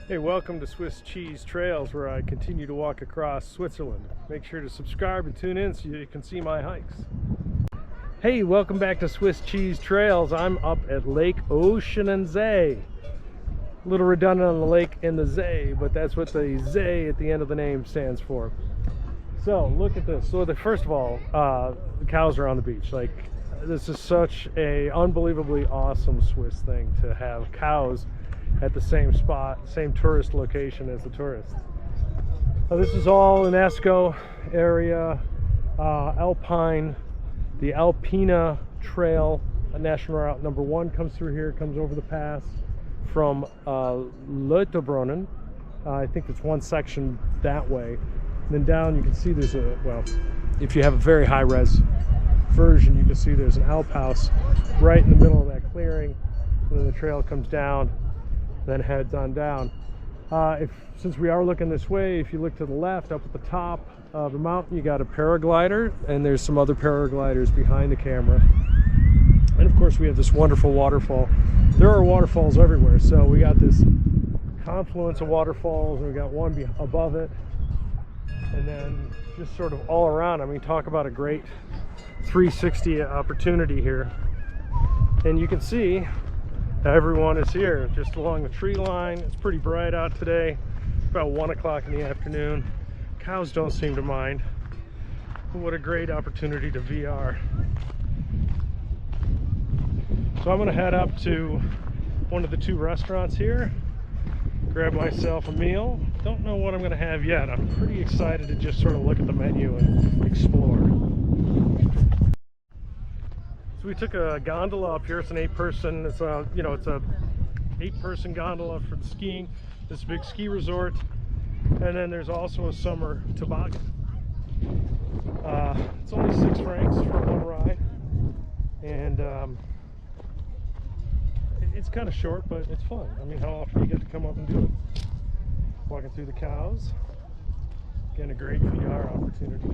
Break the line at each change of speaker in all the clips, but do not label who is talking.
Hey, welcome to Swiss Cheese Trails, where I continue to walk across Switzerland. Make sure to subscribe and tune in so you can see my hikes. Hey, welcome back to Swiss Cheese Trails. I'm up at Lake Oeschinensee. A little redundant on the lake and the Zee, but that's what the Zee at the end of the name stands for. So look at this. So first of all, the cows are on the beach. Like, this is such a unbelievably awesome Swiss thing to have cows at the same spot, same tourist location as the tourists. This is all UNESCO area, Alpine. The Alpina Trail, National Route number 1, comes through here, comes over the pass from Leutebrunnen. I think there's one section that way. And then down you can see there's a, well, if you have a very high-res version, you can see there's an Alp house right in the middle of that clearing. And then the trail comes down, then heads on down. Since we are looking this way, if you look to the left, up at the top of the mountain, you got a paraglider, and there's some other paragliders behind the camera. And of course we have this wonderful waterfall. There are waterfalls everywhere, so we got this confluence of waterfalls, and we got one above it, and then just sort of all around. I mean, talk about a great 360 opportunity here. And you can see everyone is here just along the tree line. It's pretty bright out today. It's about 1 o'clock in the afternoon. Cows don't seem to mind. But what a great opportunity to VR. So I'm going to head up to one of the 2 restaurants here, grab myself a meal. Don't know what I'm going to have yet. I'm pretty excited to just sort of look at the menu and explore. So we took a gondola up here. It's an 8-person. It's a, you know, it's a 8-person gondola for the skiing. This big ski resort, and then there's also a summer toboggan. It's only 6 francs for one ride, and it's kind of short, but it's fun. I mean, how often do you get to come up and do it? Walking through the cows. Again, a great VR opportunity.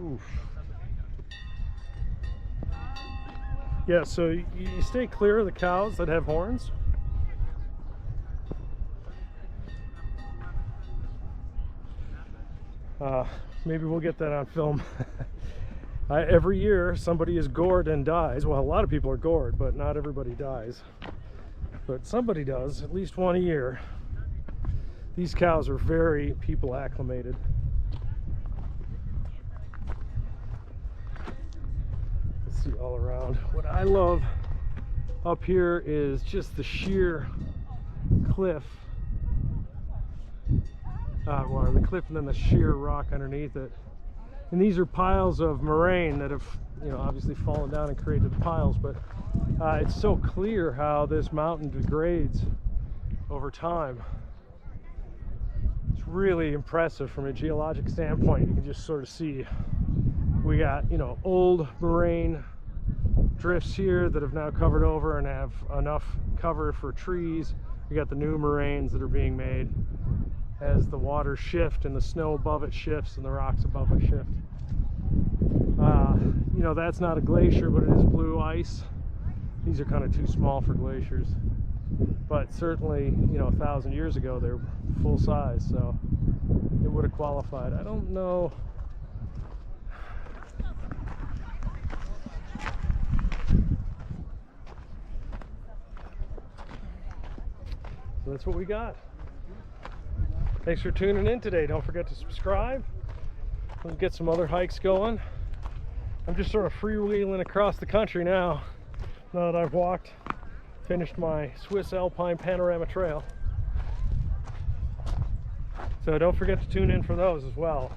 Oof. Yeah, so you stay clear of the cows that have horns. Maybe we'll get that on film. Every year somebody is gored and dies. Well, a lot of people are gored, but not everybody dies. But somebody does, at least one a year. These cows are very people acclimated. See all around. What I love up here is just the sheer cliff, well, the cliff and then the sheer rock underneath it. And these are piles of moraine that have, you know, obviously fallen down and created the piles. But it's so clear how this mountain degrades over time. It's really impressive from a geologic standpoint. You can just sort of see we got, you know, old moraine drifts here that have now covered over and have enough cover for trees. We got the new moraines that are being made as the waters shift and the snow above it shifts and the rocks above it shift. You know, that's not a glacier, but it is blue ice. These are kind of too small for glaciers, but certainly, you know, 1,000 years ago they were full size, so it would have qualified. I don't know. So that's what we got. Thanks for tuning in today. Don't forget to subscribe. We'll get some other hikes going. I'm just sort of freewheeling across the country now that I've finished my Swiss Alpine Panorama Trail. So don't forget to tune in for those as well.